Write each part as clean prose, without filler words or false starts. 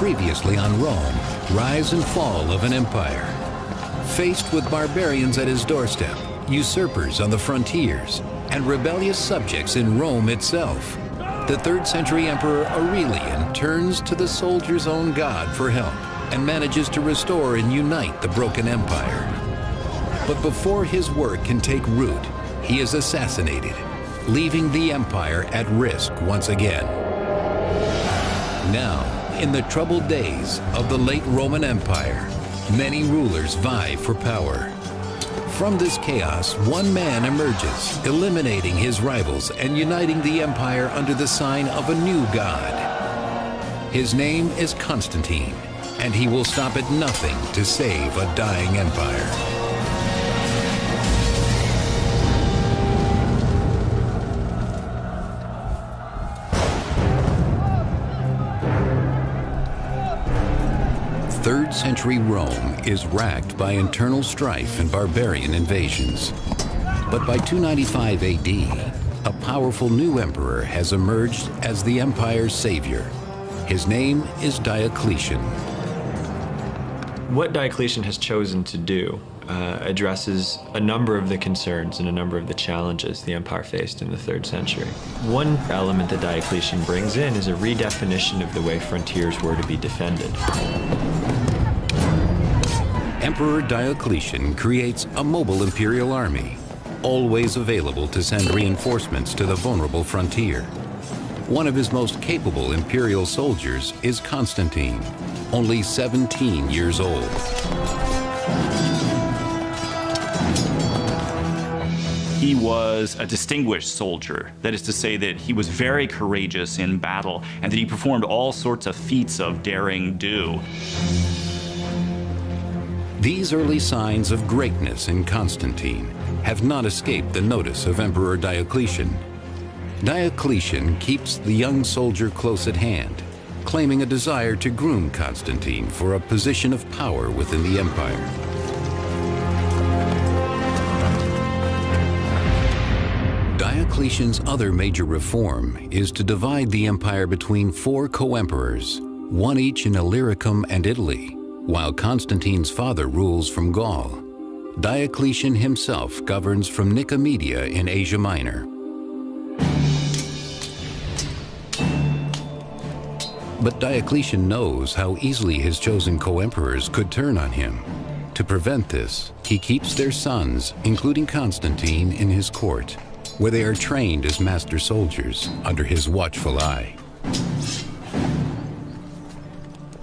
previously on Rome, rise and fall of an empire. Faced with barbarians at his doorstep, usurpers on the frontiers, and rebellious subjects in Rome itself, the 3rd century Emperor Aurelian turns to the soldier's own god for help and manages to restore and unite the broken empire. But before his work can take root, he is assassinated, leaving the empire at risk once again. Now, in the troubled days of the late Roman Empire, many rulers vie for power. From this chaos, one man emerges, eliminating his rivals and uniting the empire under the sign of a new god. His name is Constantine, and he will stop at nothing to save a dying empire. Third-century Rome is racked by internal strife and barbarian invasions. But by 295 AD, a powerful new emperor has emerged as the empire's savior. His name is Diocletian. What Diocletian has chosen to do addresses a number of the concerns and a number of the challenges the empire faced in the 3rd century. One element that Diocletian brings in is a redefinition of the way frontiers were to be defended. Emperor Diocletian creates a mobile imperial army, always available to send reinforcements to the vulnerable frontier. One of his most capable imperial soldiers is Constantine, only 17 years old. He was a distinguished soldier. That is to say that he was very courageous in battle and that he performed all sorts of feats of daring do. These early signs of greatness in Constantine have not escaped the notice of Emperor Diocletian. Diocletian keeps the young soldier close at hand, claiming a desire to groom Constantine for a position of power within the empire. Diocletian's other major reform is to divide the empire between 4 co-emperors, one each in Illyricum and Italy, while Constantine's father rules from Gaul. Diocletian himself governs from Nicomedia in Asia Minor. But Diocletian knows how easily his chosen co-emperors could turn on him. To prevent this, he keeps their sons, including Constantine, in his court, where they are trained as master soldiers under his watchful eye.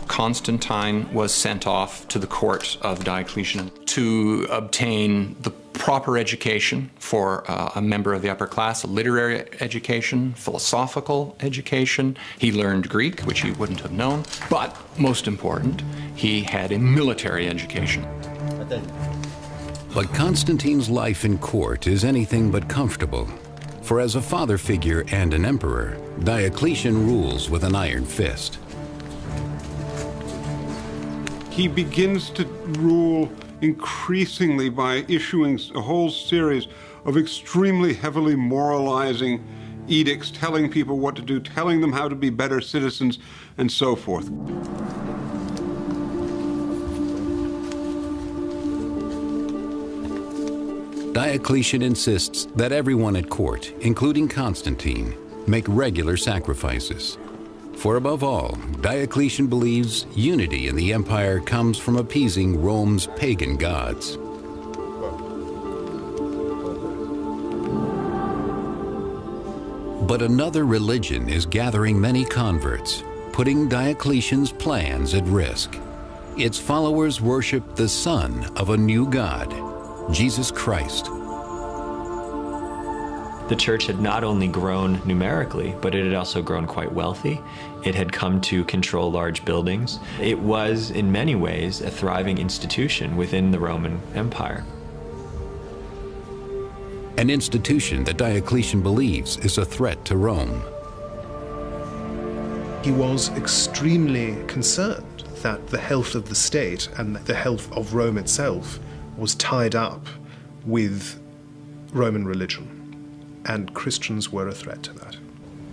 Constantine was sent off to the court of Diocletian to obtain the proper education for a member of the upper class, a literary education, philosophical education. He learned Greek, which he wouldn't have known, but most important, he had a military education. But Constantine's life in court is anything but comfortable, for as a father figure and an emperor, Diocletian rules with an iron fist. He begins to rule increasingly by issuing a whole series of extremely heavily moralizing edicts, telling people what to do, telling them how to be better citizens, and so forth. Diocletian insists that everyone at court, including Constantine, make regular sacrifices. For above all, Diocletian believes unity in the empire comes from appeasing Rome's pagan gods. But another religion is gathering many converts, putting Diocletian's plans at risk. Its followers worship the son of a new god, Jesus Christ. The church had not only grown numerically, but it had also grown quite wealthy. It had come to control large buildings. It was, in many ways, a thriving institution within the Roman Empire. An institution that Diocletian believes is a threat to Rome. He was extremely concerned that the health of the state and the health of Rome itself was tied up with Roman religion. And Christians were a threat to that.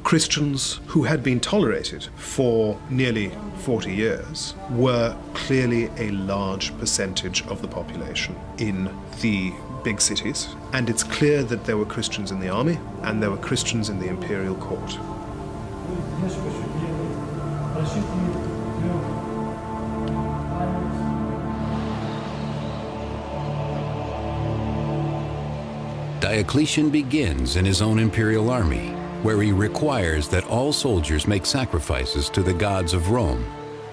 Christians who had been tolerated for nearly 40 years were clearly a large percentage of the population in the big cities, and it's clear that there were Christians in the army and there were Christians in the imperial court. Diocletian begins in his own imperial army, where he requires that all soldiers make sacrifices to the gods of Rome,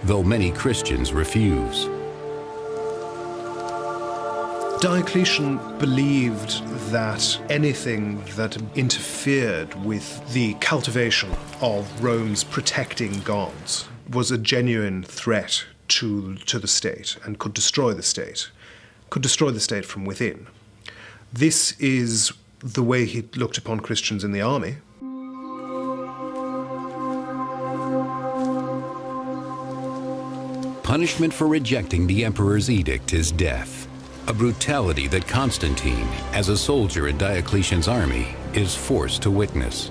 though many Christians refuse. Diocletian believed that anything that interfered with the cultivation of Rome's protecting gods was a genuine threat to the state and could destroy the state from within. This is the way he looked upon Christians in the army. Punishment for rejecting the emperor's edict is death, a brutality that Constantine, as a soldier in Diocletian's army, is forced to witness.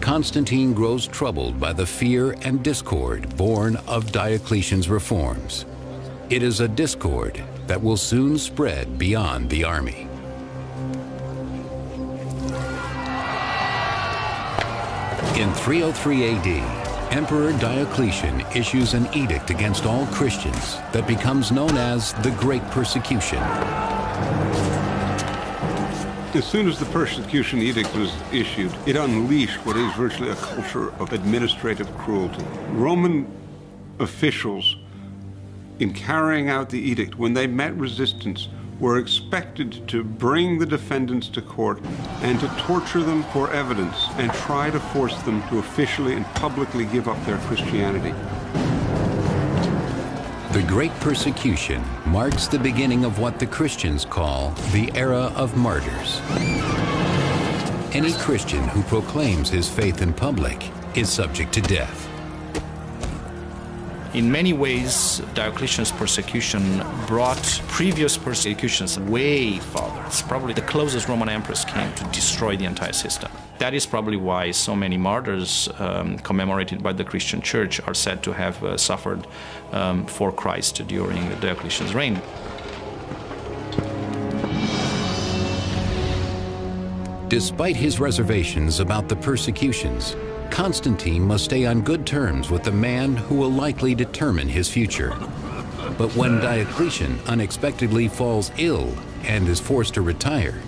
Constantine grows troubled by the fear and discord born of Diocletian's reforms. It is a discord that will soon spread beyond the army. In 303 AD, Emperor Diocletian issues an edict against all Christians that becomes known as the Great Persecution. As soon as the persecution edict was issued, it unleashed what is virtually a culture of administrative cruelty. Roman officials, in carrying out the edict, when they met resistance, were expected to bring the defendants to court and to torture them for evidence and try to force them to officially and publicly give up their Christianity. The Great Persecution marks the beginning of what the Christians call the era of martyrs. Any Christian who proclaims his faith in public is subject to death. In many ways, Diocletian's persecution brought previous persecutions way farther. It's probably the closest Roman emperors came to destroy the entire system. That is probably why so many martyrs commemorated by the Christian Church are said to have suffered for Christ during Diocletian's reign. Despite his reservations about the persecutions, Constantine must stay on good terms with the man who will likely determine his future. But when Diocletian unexpectedly falls ill and is forced to retire,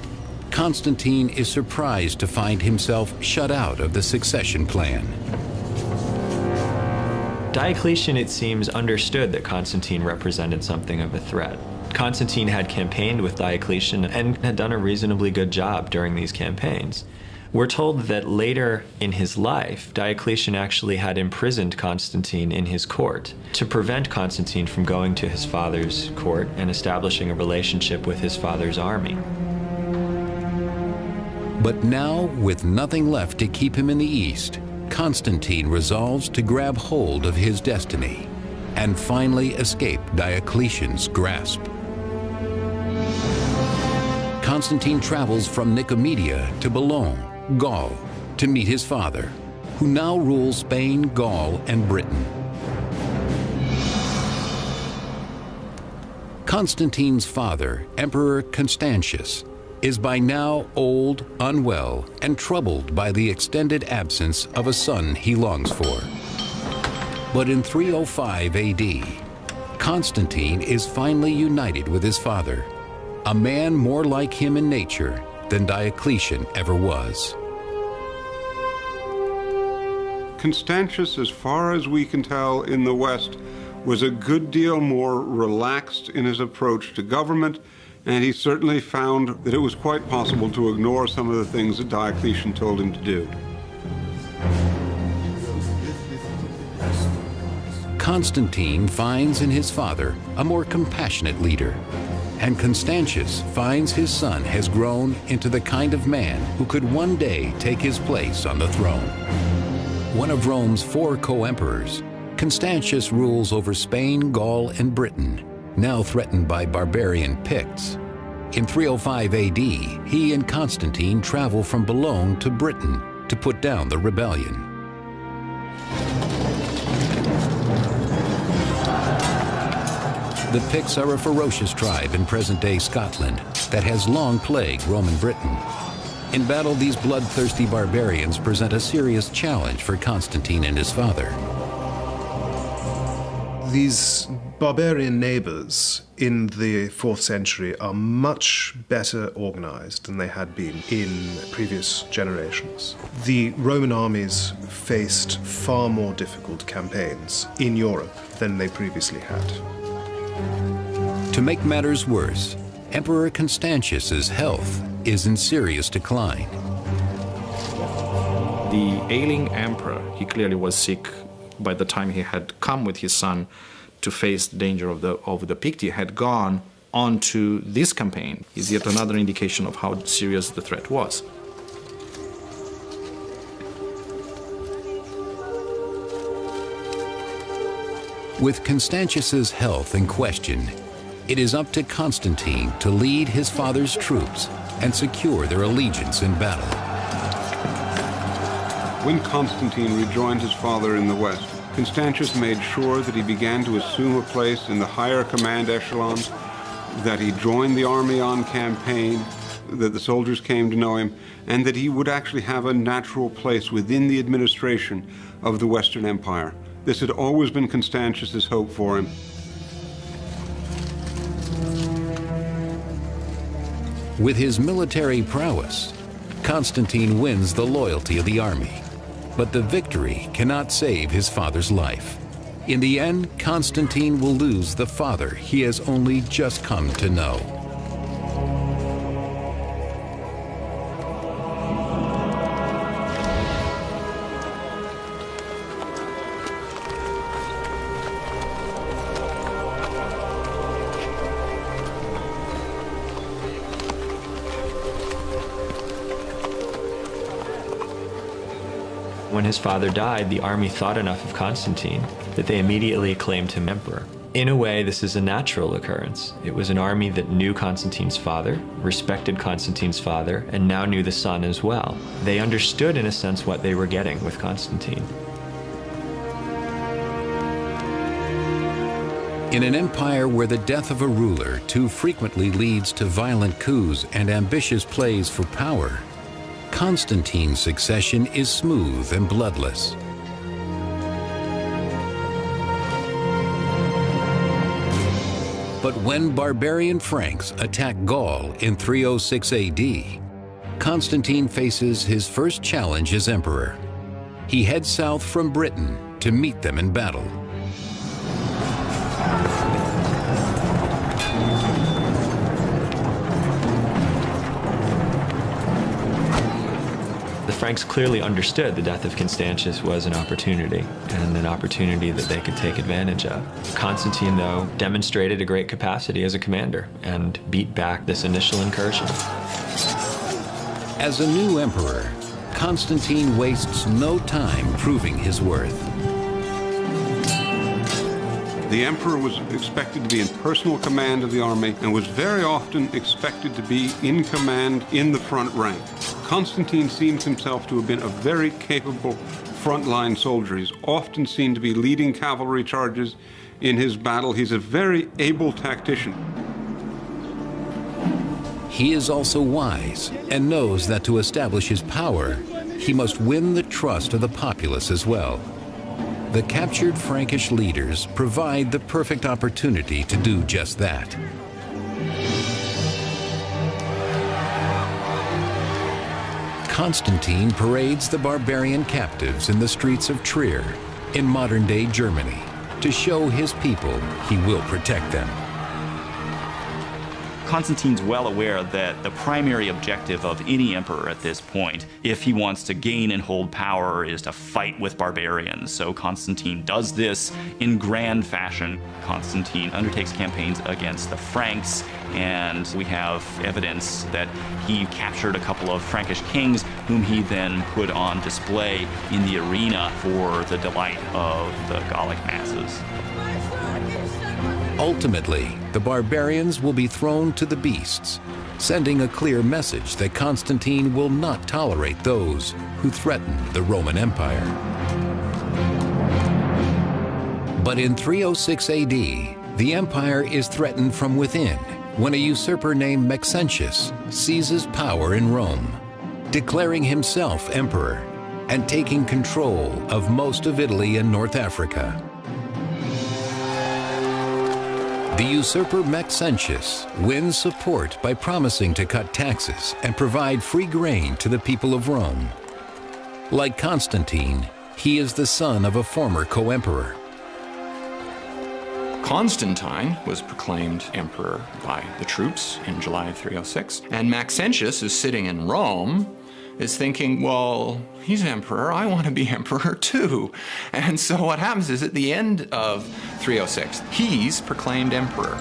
Constantine is surprised to find himself shut out of the succession plan. Diocletian, it seems, understood that Constantine represented something of a threat. Constantine had campaigned with Diocletian and had done a reasonably good job during these campaigns. We're told that later in his life, Diocletian actually had imprisoned Constantine in his court to prevent Constantine from going to his father's court and establishing a relationship with his father's army. But now, with nothing left to keep him in the East, Constantine resolves to grab hold of his destiny and finally escape Diocletian's grasp. Constantine travels from Nicomedia to Boulogne, Gaul, to meet his father, who now rules Spain, Gaul, and Britain. Constantine's father, Emperor Constantius, is by now old, unwell, and troubled by the extended absence of a son he longs for. But in 305 AD, Constantine is finally united with his father, a man more like him in nature than Diocletian ever was. Constantius, as far as we can tell in the West, was a good deal more relaxed in his approach to government, and he certainly found that it was quite possible to ignore some of the things that Diocletian told him to do. Constantine finds in his father a more compassionate leader, and Constantius finds his son has grown into the kind of man who could one day take his place on the throne. One of Rome's 4 co-emperors, Constantius rules over Spain, Gaul, and Britain, now threatened by barbarian Picts. In 305 AD, he and Constantine travel from Boulogne to Britain to put down the rebellion. The Picts are a ferocious tribe in present-day Scotland that has long plagued Roman Britain. In battle, these bloodthirsty barbarians present a serious challenge for Constantine and his father. These barbarian neighbors in the 4th century are much better organized than they had been in previous generations. The Roman armies faced far more difficult campaigns in Europe than they previously had. To make matters worse, Emperor Constantius's health is in serious decline. The ailing emperor, he clearly was sick by the time he had come with his son to face the danger of the Picts, had gone on to this campaign. Is yet another indication of how serious the threat was. With Constantius's health in question, it is up to Constantine to lead his father's troops and secure their allegiance in battle. When Constantine rejoined his father in the West, Constantius made sure that he began to assume a place in the higher command echelons, that he joined the army on campaign, that the soldiers came to know him, and that he would actually have a natural place within the administration of the Western Empire. This had always been Constantius's hope for him. With his military prowess, Constantine wins the loyalty of the army. But the victory cannot save his father's life. In the end, Constantine will lose the father he has only just come to know. When his father died, the army thought enough of Constantine that they immediately acclaimed him emperor. In a way, this is a natural occurrence. It was an army that knew Constantine's father, respected Constantine's father, and now knew the son as well. They understood, in a sense, what they were getting with Constantine. In an empire where the death of a ruler too frequently leads to violent coups and ambitious plays for power, Constantine's succession is smooth and bloodless. But when barbarian Franks attack Gaul in 306 AD, Constantine faces his first challenge as emperor. He heads south from Britain to meet them in battle. The Franks clearly understood the death of Constantius was an opportunity, and an opportunity that they could take advantage of. Constantine, though, demonstrated a great capacity as a commander and beat back this initial incursion. As a new emperor, Constantine wastes no time proving his worth. The emperor was expected to be in personal command of the army and was very often expected to be in command in the front rank. Constantine seems himself to have been a very capable frontline soldier. He's often seen to be leading cavalry charges in his battle. He's a very able tactician. He is also wise and knows that to establish his power, he must win the trust of the populace as well. The captured Frankish leaders provide the perfect opportunity to do just that. Constantine parades the barbarian captives in the streets of Trier, in modern-day Germany, to show his people he will protect them. Constantine's well aware that the primary objective of any emperor at this point, if he wants to gain and hold power, is to fight with barbarians. So Constantine does this in grand fashion. Constantine undertakes campaigns against the Franks, and we have evidence that he captured a couple of Frankish kings, whom he then put on display in the arena for the delight of the Gallic masses. Ultimately, the barbarians will be thrown to the beasts, sending a clear message that Constantine will not tolerate those who threaten the Roman Empire. But in 306 AD, the empire is threatened from within when a usurper named Maxentius seizes power in Rome, declaring himself emperor and taking control of most of Italy and North Africa. The usurper Maxentius wins support by promising to cut taxes and provide free grain to the people of Rome. Like Constantine, he is the son of a former co-emperor. Constantine was proclaimed emperor by the troops in July of 306, and Maxentius, who's sitting in Rome, is thinking, well, he's emperor, I want to be emperor too. And so what happens is at the end of 306, he's proclaimed emperor.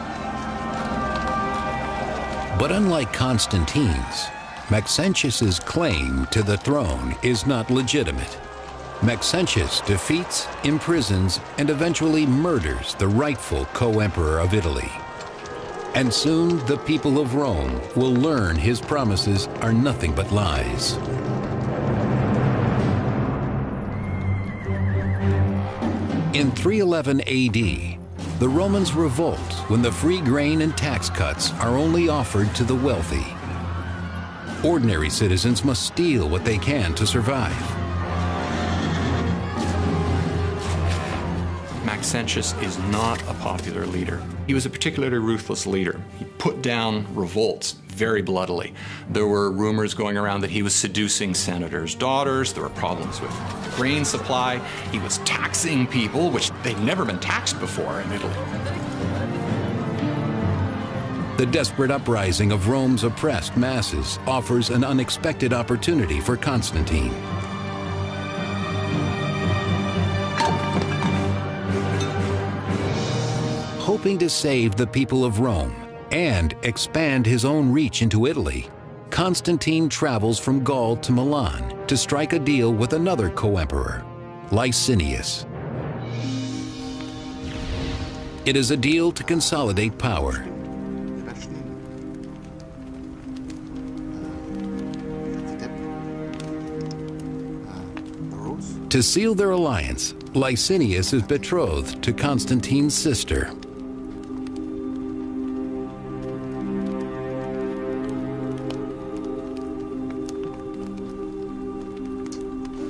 But unlike Constantine's, Maxentius's claim to the throne is not legitimate. Maxentius defeats, imprisons, and eventually murders the rightful co-emperor of Italy. And soon the people of Rome will learn his promises are nothing but lies. In 311 AD, the Romans revolt when the free grain and tax cuts are only offered to the wealthy. Ordinary citizens must steal what they can to survive. Maxentius is not a popular leader. He was a particularly ruthless leader. He put down revolts very bloodily. There were rumors going around that he was seducing senators' daughters. There were problems with grain supply. He was taxing people, which they'd never been taxed before in Italy. The desperate uprising of Rome's oppressed masses offers an unexpected opportunity for Constantine. Hoping to save the people of Rome and expand his own reach into Italy, Constantine travels from Gaul to Milan to strike a deal with another co-emperor, Licinius. It is a deal to consolidate power. To seal their alliance, Licinius is betrothed to Constantine's sister.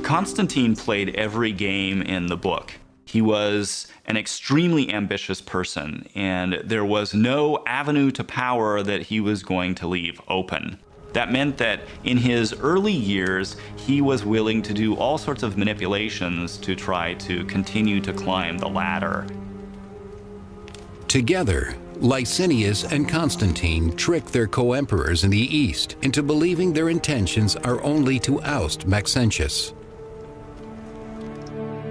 Constantine played every game in the book. He was an extremely ambitious person, and there was no avenue to power that he was going to leave open. That meant that in his early years, he was willing to do all sorts of manipulations to try to continue to climb the ladder. Together, Licinius and Constantine trick their co-emperors in the East into believing their intentions are only to oust Maxentius.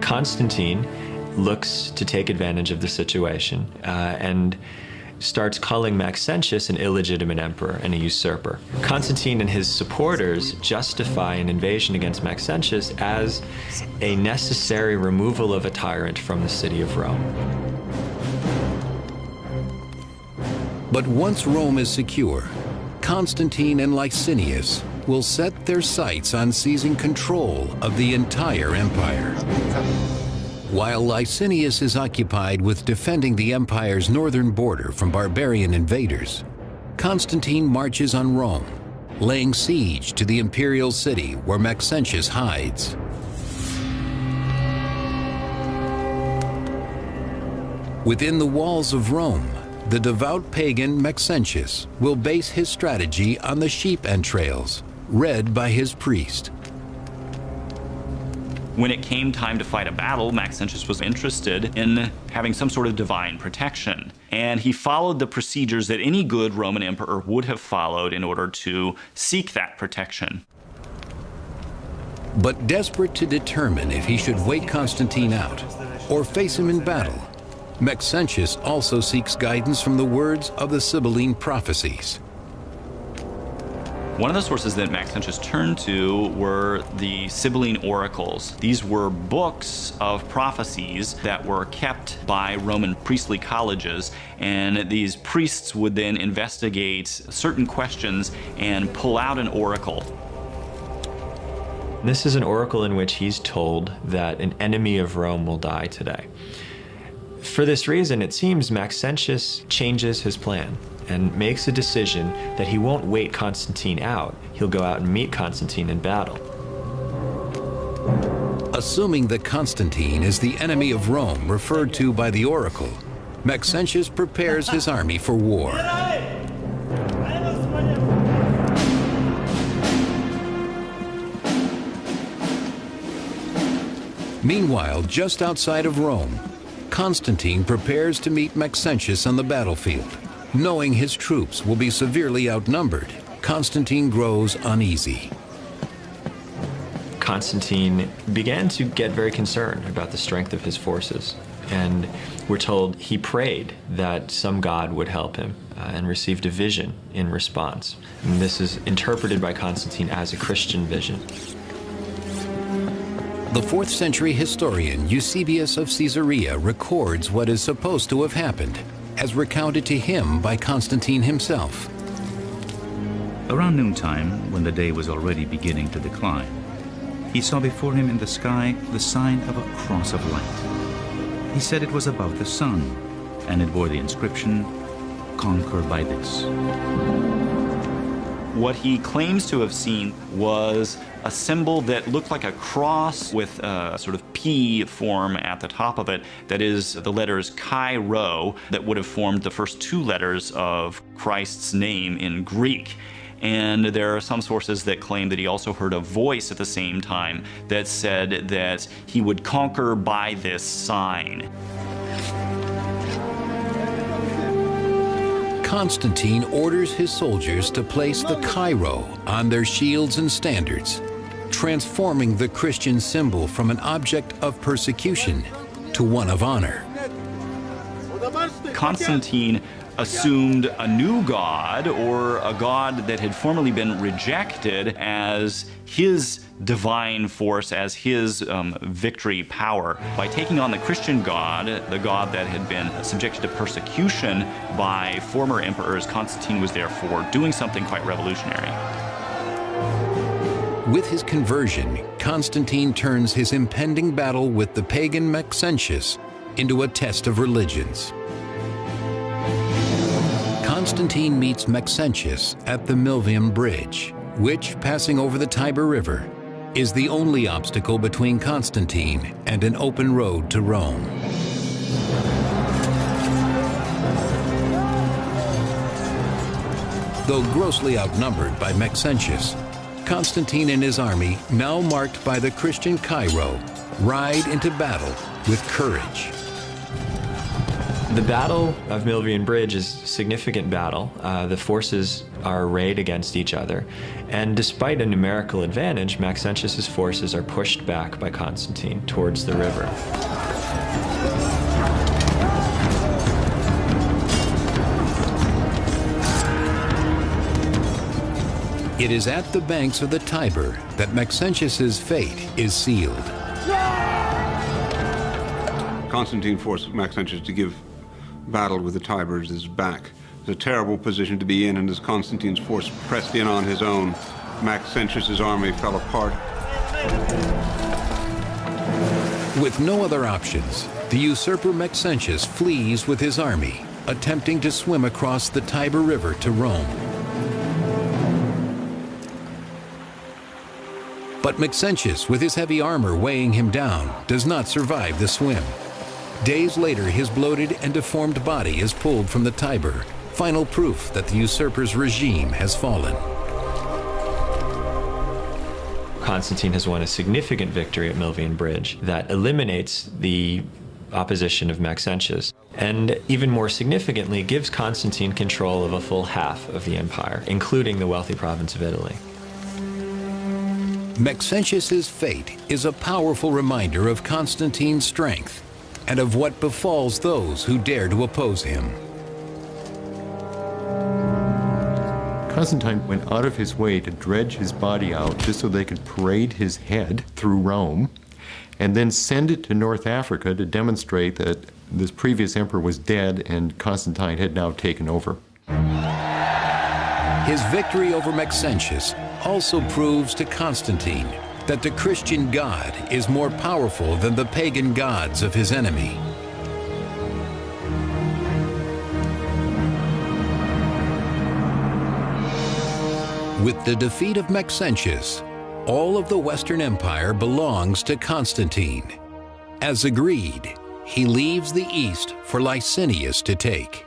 Constantine looks to take advantage of the situation and starts calling Maxentius an illegitimate emperor and a usurper. Constantine and his supporters justify an invasion against Maxentius as a necessary removal of a tyrant from the city of Rome. But once Rome is secure, Constantine and Licinius will set their sights on seizing control of the entire empire. While Licinius is occupied with defending the empire's northern border from barbarian invaders, Constantine marches on Rome, laying siege to the imperial city where Maxentius hides. Within the walls of Rome, the devout pagan Maxentius will base his strategy on the sheep entrails, read by his priest. When it came time to fight a battle, Maxentius was interested in having some sort of divine protection. And he followed the procedures that any good Roman emperor would have followed in order to seek that protection. But desperate to determine if he should wait Constantine out or face him in battle, Maxentius also seeks guidance from the words of the Sibylline prophecies. One of the sources that Maxentius turned to were the Sibylline oracles. These were books of prophecies that were kept by Roman priestly colleges, and these priests would then investigate certain questions and pull out an oracle. This is an oracle in which he's told that an enemy of Rome will die today. For this reason, it seems Maxentius changes his plan and makes a decision that he won't wait Constantine out. He'll go out and meet Constantine in battle. Assuming that Constantine is the enemy of Rome referred to by the oracle, Maxentius prepares his army for war. Meanwhile, just outside of Rome, Constantine prepares to meet Maxentius on the battlefield. Knowing his troops will be severely outnumbered, Constantine grows uneasy. Constantine began to get very concerned about the strength of his forces, and we're told he prayed that some god would help him and received a vision in response. And this is interpreted by Constantine as a Christian vision. The 4th century historian Eusebius of Caesarea records what is supposed to have happened, as recounted to him by Constantine himself. Around noontime, when the day was already beginning to decline, he saw before him in the sky the sign of a cross of light. He said it was above the sun, and it bore the inscription, "Conquer by this." What he claims to have seen was a symbol that looked like a cross with a sort of P form at the top of it, that is the letters Chi Rho, that would have formed the first 2 letters of Christ's name in Greek. And there are some sources that claim that he also heard a voice at the same time that said that he would conquer by this sign. Constantine orders his soldiers to place the Chi Rho on their shields and standards, transforming the Christian symbol from an object of persecution to one of honor. Constantine assumed a new god, or a god that had formerly been rejected, as his divine force, as his victory power. By taking on the Christian god, the god that had been subjected to persecution by former emperors, Constantine was therefore doing something quite revolutionary. With his conversion, Constantine turns his impending battle with the pagan Maxentius into a test of religions. Constantine meets Maxentius at the Milvian Bridge, which, passing over the Tiber River, is the only obstacle between Constantine and an open road to Rome. Though grossly outnumbered by Maxentius, Constantine and his army, now marked by the Christian Chi Rho, ride into battle with courage. The Battle of Milvian Bridge is a significant battle. The forces are arrayed against each other, and despite a numerical advantage, Maxentius's forces are pushed back by Constantine towards the river. It is at the banks of the Tiber that Maxentius's fate is sealed. Constantine forced Maxentius to give battle with the Tiber at his back. It's a terrible position to be in, and as Constantine's force pressed in on his own, Maxentius's army fell apart. With no other options, the usurper Maxentius flees with his army, attempting to swim across the Tiber River to Rome. But Maxentius, with his heavy armor weighing him down, does not survive the swim. Days later, his bloated and deformed body is pulled from the Tiber, final proof that the usurper's regime has fallen. Constantine has won a significant victory at Milvian Bridge that eliminates the opposition of Maxentius, and even more significantly, gives Constantine control of a full half of the empire, including the wealthy province of Italy. Maxentius's fate is a powerful reminder of Constantine's strength and of what befalls those who dare to oppose him. Constantine went out of his way to dredge his body out just so they could parade his head through Rome and then send it to North Africa to demonstrate that this previous emperor was dead and Constantine had now taken over. His victory over Maxentius also proves to Constantine that the Christian God is more powerful than the pagan gods of his enemy. With the defeat of Maxentius, all of the Western Empire belongs to Constantine. As agreed, he leaves the east for Licinius to take.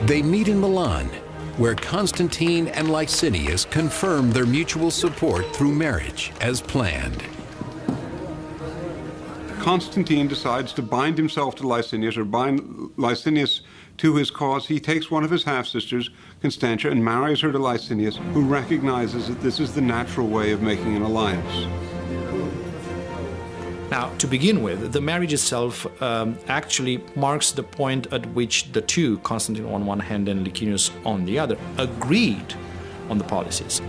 They meet in Milan, where Constantine and Licinius confirm their mutual support through marriage as planned. Constantine decides to bind himself to Licinius, or bind Licinius to his cause. He takes one of his half-sisters, Constantia, and marries her to Licinius, who recognizes that this is the natural way of making an alliance. Now, to begin with, the marriage itself actually marks the point at which the two, Constantine on one hand and Licinius on the other, agreed on the policies.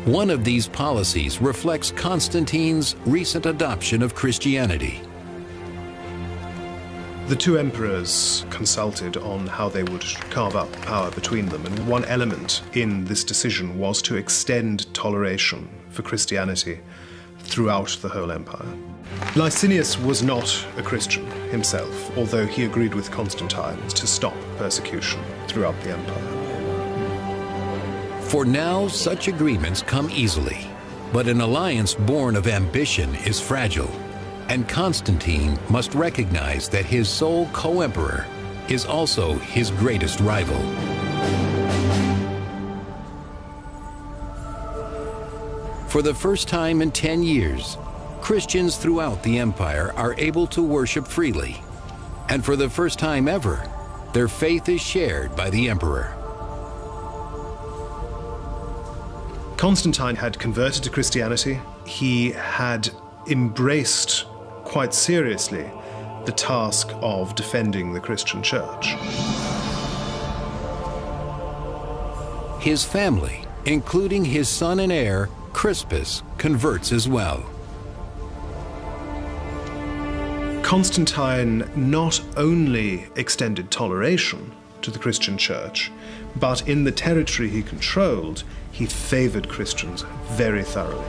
One of these policies reflects Constantine's recent adoption of Christianity. The two emperors consulted on how they would carve up power between them, and one element in this decision was to extend toleration for Christianity throughout the whole empire. Licinius was not a Christian himself, although he agreed with Constantine to stop persecution throughout the empire. For now, such agreements come easily, but an alliance born of ambition is fragile, and Constantine must recognize that his sole co-emperor is also his greatest rival. For the first time in 10 years, Christians throughout the empire are able to worship freely, and for the first time ever, their faith is shared by the emperor. Constantine had converted to Christianity. He had embraced quite seriously the task of defending the Christian church. His family, including his son and heir, Crispus, converts as well. Constantine not only extended toleration to the Christian church, but in the territory he controlled, he favored Christians very thoroughly.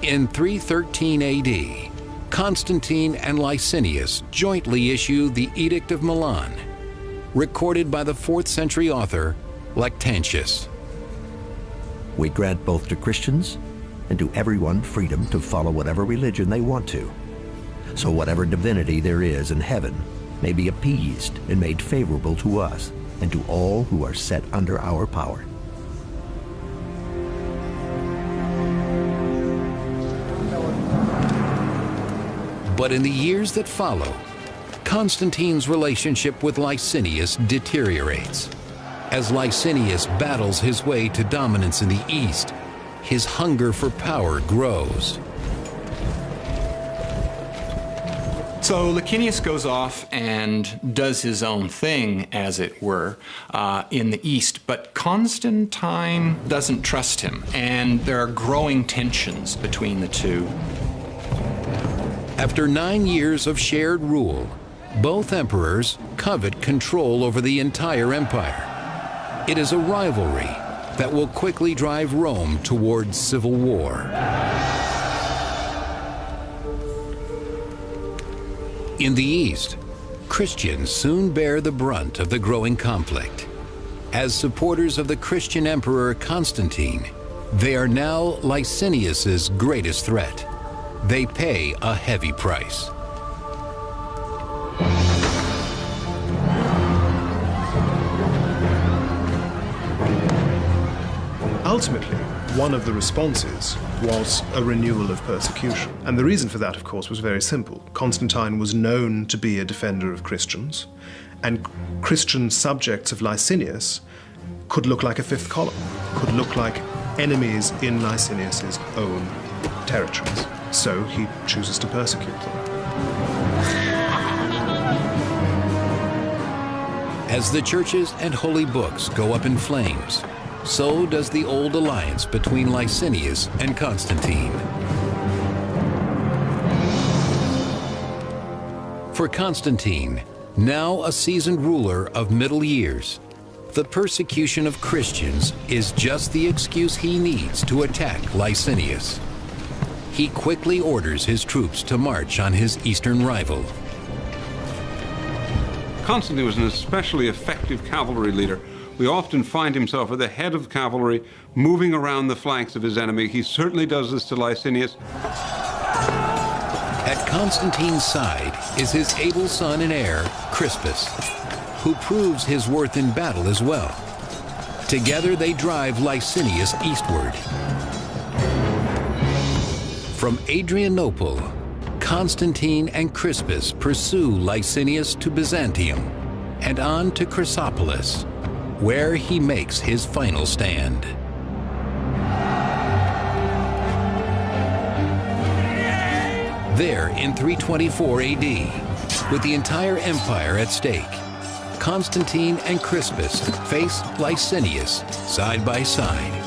In 313 AD, Constantine and Licinius jointly issue the Edict of Milan, recorded by the 4th century author Lactantius. We grant both to Christians and to everyone freedom to follow whatever religion they want to. So whatever divinity there is in heaven may be appeased and made favorable to us and to all who are set under our power. But in the years that follow, Constantine's relationship with Licinius deteriorates. As Licinius battles his way to dominance in the east, his hunger for power grows. So Licinius goes off and does his own thing, as it were, in the east, but Constantine doesn't trust him, and there are growing tensions between the two. After 9 years of shared rule, both emperors covet control over the entire empire. It is a rivalry that will quickly drive Rome towards civil war. In the east, Christians soon bear the brunt of the growing conflict. As supporters of the Christian emperor Constantine, they are now Licinius's greatest threat. They pay a heavy price. Ultimately, one of the responses was a renewal of persecution. And the reason for that, of course, was very simple. Constantine was known to be a defender of Christians, and Christian subjects of Licinius could look like a fifth column, could look like enemies in Licinius's own territories. So he chooses to persecute them. As the churches and holy books go up in flames, so does the old alliance between Licinius and Constantine. For Constantine, now a seasoned ruler of middle years, The persecution of Christians is just the excuse he needs to attack Licinius. He quickly orders his troops to march on his eastern rival. Constantine was an especially effective cavalry leader. We often find himself at the head of cavalry, moving around the flanks of his enemy. He certainly does this to Licinius. At Constantine's side is his able son and heir, Crispus, who proves his worth in battle as well. Together they drive Licinius eastward. From Adrianople, Constantine and Crispus pursue Licinius to Byzantium and on to Chrysopolis, where he makes his final stand. There, in 324 AD, with the entire empire at stake, Constantine and Crispus face Licinius side by side.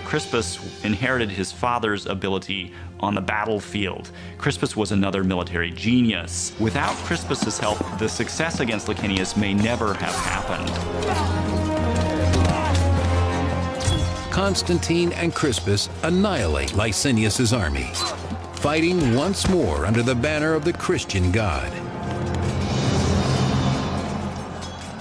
Crispus inherited his father's ability on the battlefield. Crispus was another military genius. Without Crispus's help, the success against Licinius may never have happened. Constantine and Crispus annihilate Licinius's army, fighting once more under the banner of the Christian God.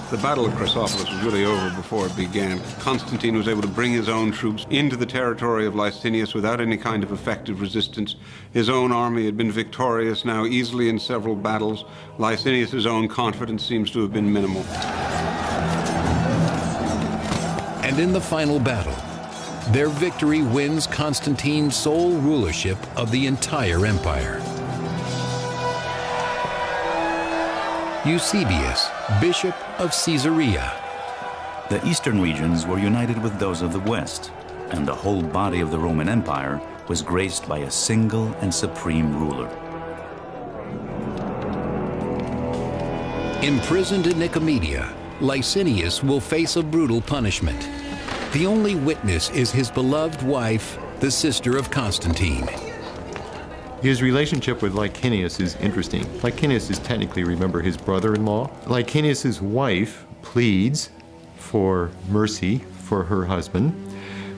The Battle of Chrysopolis was really over before it began. Constantine was able to bring his own troops into the territory of Licinius without any kind of effective resistance. His own army had been victorious now easily in several battles. Licinius's own confidence seems to have been minimal. And in the final battle, their victory wins Constantine's sole rulership of the entire empire. Eusebius, Bishop of Caesarea. The eastern regions were united with those of the west, and the whole body of the Roman Empire was graced by a single and supreme ruler. Imprisoned in Nicomedia, Licinius will face a brutal punishment. The only witness is his beloved wife, the sister of Constantine. His relationship with Licinius is interesting. Licinius is technically, remember, his brother-in-law. Licinius's wife pleads for mercy for her husband.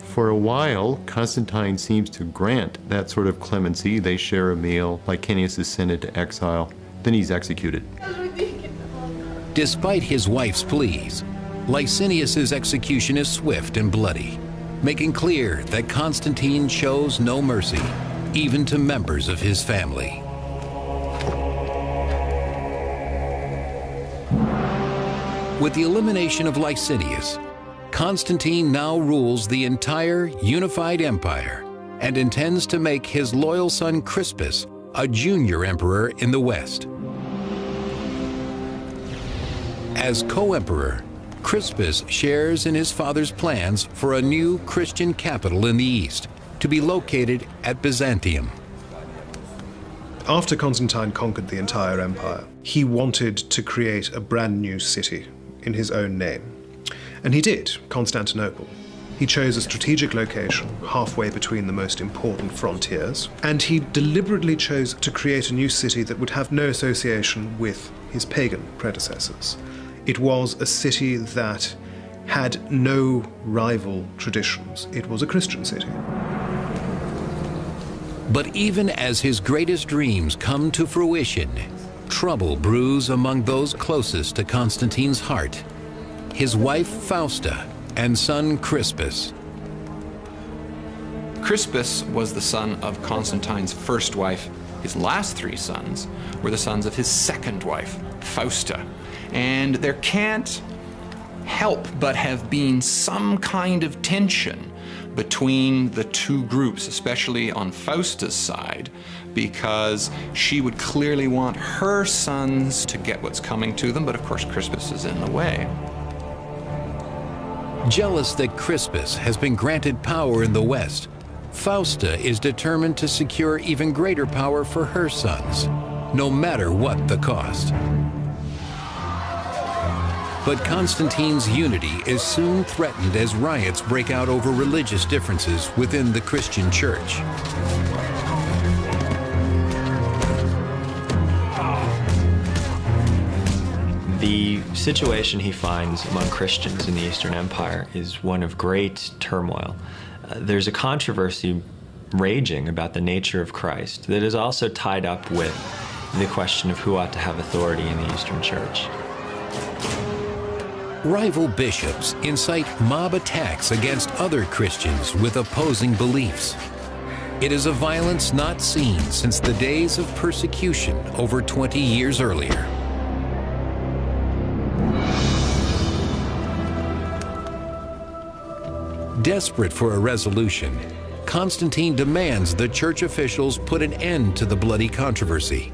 For a while, Constantine seems to grant that sort of clemency. They share a meal. Licinius is sent into exile. Then he's executed. Despite his wife's pleas, Licinius's execution is swift and bloody, making clear that Constantine shows no mercy, even to members of his family. With the elimination of Licinius, Constantine now rules the entire unified empire and intends to make his loyal son Crispus a junior emperor in the West. As co-emperor, Crispus shares in his father's plans for a new Christian capital in the East, to be located at Byzantium. After Constantine conquered the entire empire, he wanted to create a brand new city in his own name. And he did, Constantinople. He chose a strategic location halfway between the most important frontiers, and he deliberately chose to create a new city that would have no association with his pagan predecessors. It was a city that had no rival traditions. It was a Christian city. But even as his greatest dreams come to fruition, trouble brews among those closest to Constantine's heart: his wife Fausta and son Crispus. Crispus was the son of Constantine's first wife. His last three sons were the sons of his second wife, Fausta. And there can't help but have been some kind of tension between the two groups, especially on Fausta's side, because she would clearly want her sons to get what's coming to them, but of course Crispus is in the way. Jealous that Crispus has been granted power in the West, Fausta is determined to secure even greater power for her sons, no matter what the cost. But Constantine's unity is soon threatened as riots break out over religious differences within the Christian Church. The situation he finds among Christians in the Eastern Empire is one of great turmoil. There's a controversy raging about the nature of Christ that is also tied up with the question of who ought to have authority in the Eastern Church. Rival bishops incite mob attacks against other Christians with opposing beliefs. It is a violence not seen since the days of persecution over 20 years earlier. Desperate for a resolution, Constantine demands the church officials put an end to the bloody controversy.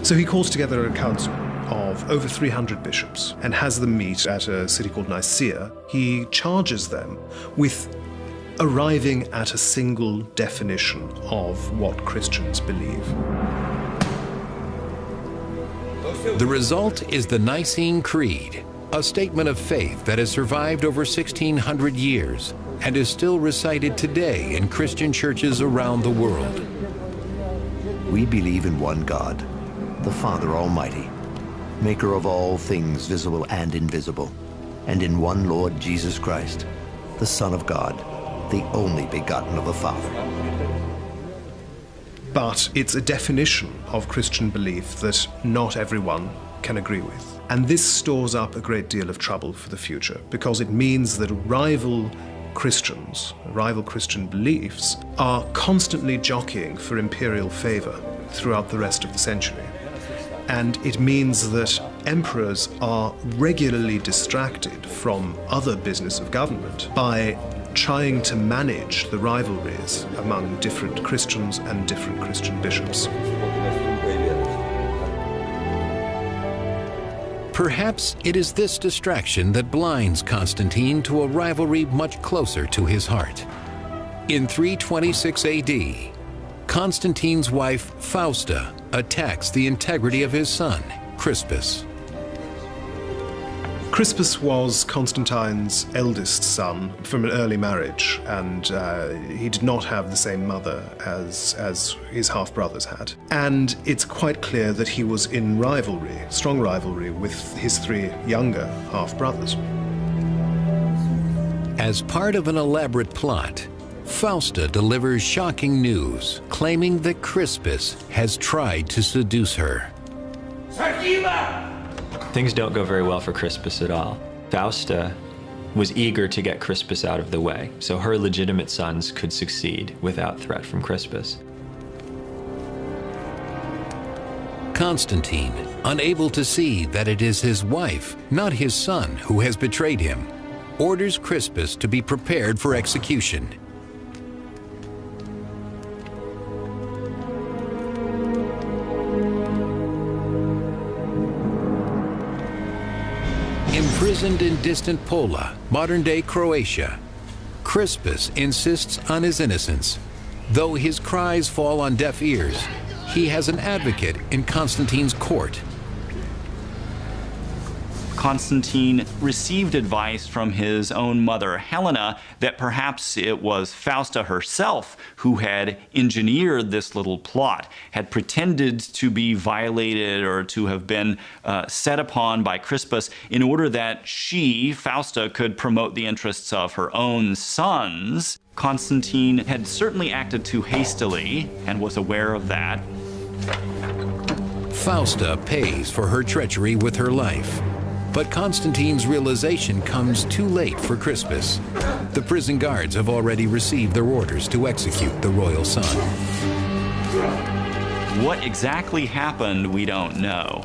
So he calls together a council of over 300 bishops and has them meet at a city called Nicaea. He charges them with arriving at a single definition of what Christians believe. The result is the Nicene Creed, a statement of faith that has survived over 1,600 years and is still recited today in Christian churches around the world. We believe in one God, the Father Almighty, maker of all things visible and invisible, and in one Lord Jesus Christ, the Son of God, the only begotten of the Father. But it's a definition of Christian belief that not everyone can agree with. And this stores up a great deal of trouble for the future, because it means that rival Christians, rival Christian beliefs, are constantly jockeying for imperial favor throughout the rest of the century. And it means that emperors are regularly distracted from other business of government by trying to manage the rivalries among different Christians and different Christian bishops. Perhaps it is this distraction that blinds Constantine to a rivalry much closer to his heart. In 326 AD, Constantine's wife Fausta attacks the integrity of his son, Crispus. Crispus was Constantine's eldest son from an early marriage, and he did not have the same mother as his half-brothers had. And it's quite clear that he was in rivalry, strong rivalry, with his three younger half-brothers. As part of an elaborate plot, Fausta delivers shocking news, claiming that Crispus has tried to seduce her. Things don't go very well for Crispus at all. Fausta was eager to get Crispus out of the way, so her legitimate sons could succeed without threat from Crispus. Constantine, unable to see that it is his wife, not his son, who has betrayed him, orders Crispus to be prepared for execution. Imprisoned in distant Pola, modern-day Croatia, Crispus insists on his innocence. Though his cries fall on deaf ears, he has an advocate in Constantine's court. Constantine received advice from his own mother, Helena, that perhaps it was Fausta herself who had engineered this little plot, had pretended to be violated or to have been set upon by Crispus in order that she, Fausta, could promote the interests of her own sons. Constantine had certainly acted too hastily and was aware of that. Fausta pays for her treachery with her life. But Constantine's realization comes too late for Crispus. The prison guards have already received their orders to execute the royal son. What exactly happened, we don't know.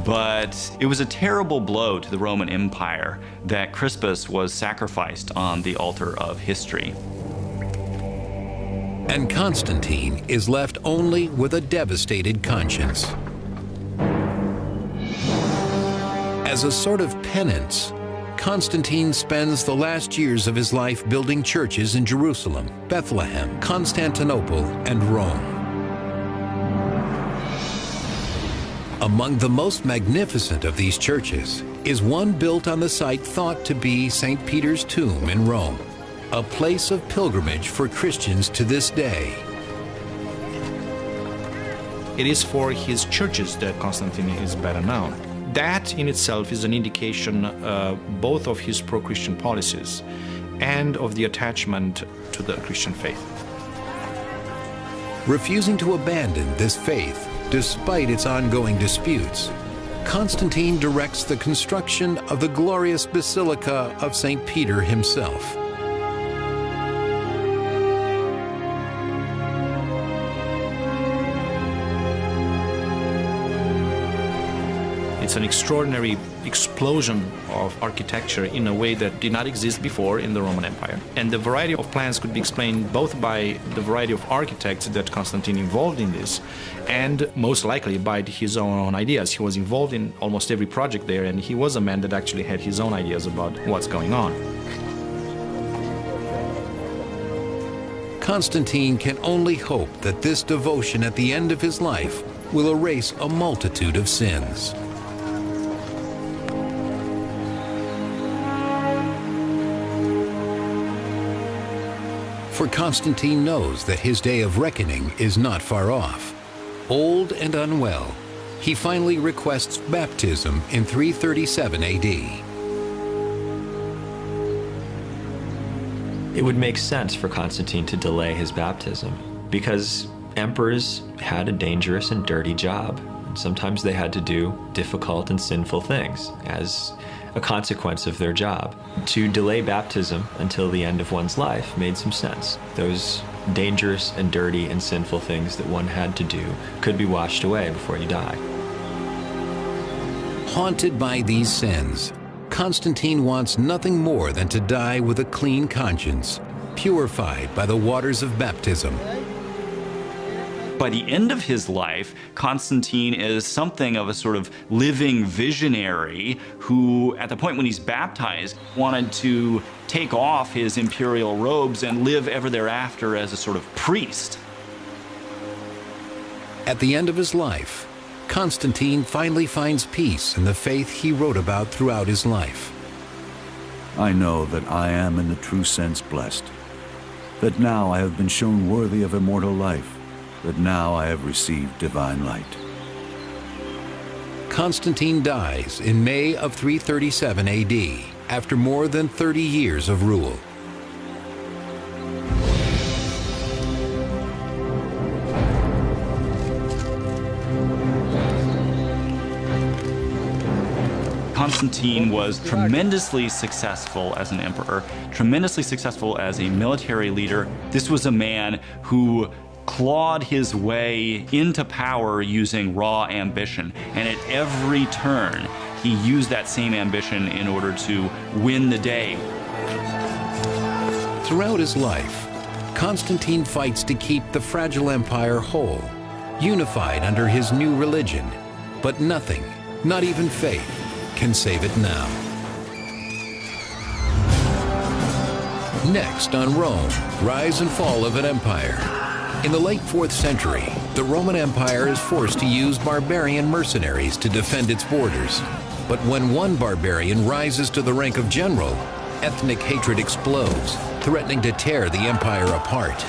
But it was a terrible blow to the Roman Empire that Crispus was sacrificed on the altar of history. And Constantine is left only with a devastated conscience. As a sort of penance, Constantine spends the last years of his life building churches in Jerusalem, Bethlehem, Constantinople, and Rome. Among the most magnificent of these churches is one built on the site thought to be St. Peter's tomb in Rome, a place of pilgrimage for Christians to this day. It is for his churches that Constantine is better known. That in itself is an indication both of his pro-Christian policies and of the attachment to the Christian faith. Refusing to abandon this faith, despite its ongoing disputes, Constantine directs the construction of the glorious Basilica of St. Peter himself. It's an extraordinary explosion of architecture in a way that did not exist before in the Roman Empire. And the variety of plans could be explained both by the variety of architects that Constantine involved in this, and most likely by his own ideas. He was involved in almost every project there, and he was a man that actually had his own ideas about what's going on. Constantine can only hope that this devotion at the end of his life will erase a multitude of sins. For Constantine knows that his day of reckoning is not far off. Old and unwell, he finally requests baptism in 337 AD. It would make sense for Constantine to delay his baptism because emperors had a dangerous and dirty job. And sometimes they had to do difficult and sinful things as a consequence of their job. To delay baptism until the end of one's life made some sense. Those dangerous and dirty and sinful things that one had to do could be washed away before you die. Haunted by these sins, Constantine wants nothing more than to die with a clean conscience, purified by the waters of baptism. By the end of his life, Constantine is something of a sort of living visionary who, at the point when he's baptized, wanted to take off his imperial robes and live ever thereafter as a sort of priest. At the end of his life, Constantine finally finds peace in the faith he wrote about throughout his life. I know that I am in the true sense blessed, that now I have been shown worthy of immortal life, that now I have received divine light. Constantine dies in May of 337 AD, after more than 30 years of rule. Constantine was tremendously successful as an emperor, tremendously successful as a military leader. This was a man who clawed his way into power using raw ambition, and at every turn he used that same ambition in order to win the day. Throughout his life, Constantine fights to keep the fragile empire whole, unified under his new religion. But nothing, not even faith, can save it now. Next on Rome, Rise and Fall of an Empire. In the late 4th century, the Roman Empire is forced to use barbarian mercenaries to defend its borders. But when one barbarian rises to the rank of general, ethnic hatred explodes, threatening to tear the empire apart.